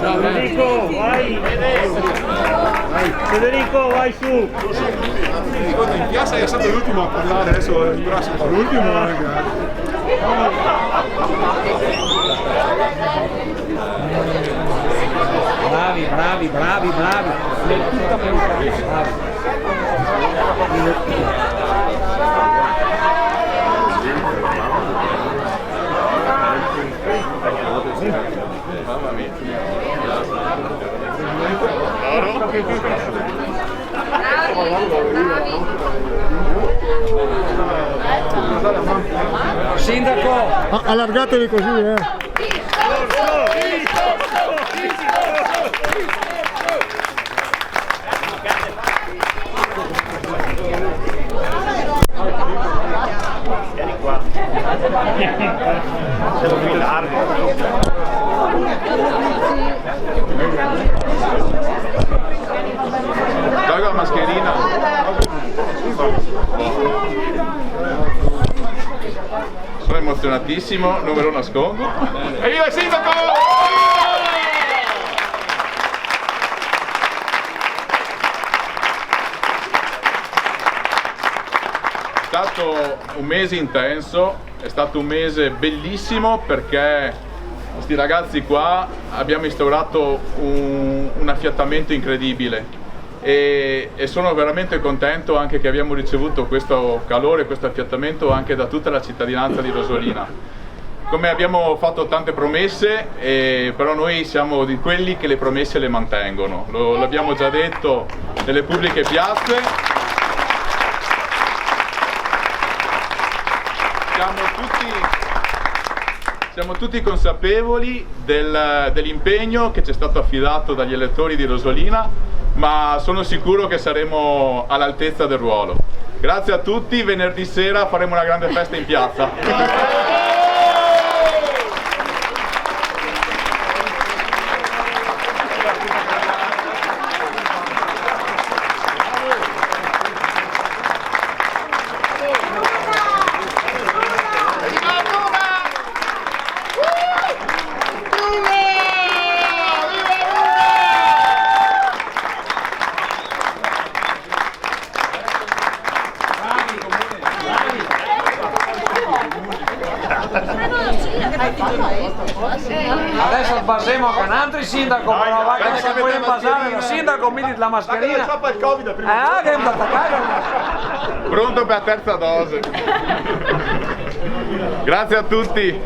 Federico, vai! Federico, vai su! In piazza è stato l'ultimo a parlare, adesso il prossimo l'ultimo anche. Bravi, bravi, bravi, bravi. Tutta bravi. Mamma mia. Sindaco! Allargatevi così, Vieni qua. Siamo più larghi. Tolgo la mascherina. Sono emozionatissimo, non me lo nascondo. Evviva il sindaco! È stato un mese intenso, è stato un mese bellissimo perché questi ragazzi qua abbiamo instaurato un affiatamento incredibile e sono veramente contento anche che abbiamo ricevuto questo calore, questo affiatamento anche da tutta la cittadinanza di Rosolina. Come abbiamo fatto tante promesse, però noi siamo di quelli che le promesse le mantengono, l'abbiamo già detto nelle pubbliche piazze. Siamo tutti consapevoli dell'impegno che ci è stato affidato dagli elettori di Rosolina, ma sono sicuro che saremo all'altezza del ruolo. Grazie a tutti, venerdì sera faremo una grande festa in piazza. Adesso pasemos con altri sindaco, però va che si può basare il sindaco, mi la mascherina. Che mi attaccare. Pronto per la terza dose. Grazie a tutti.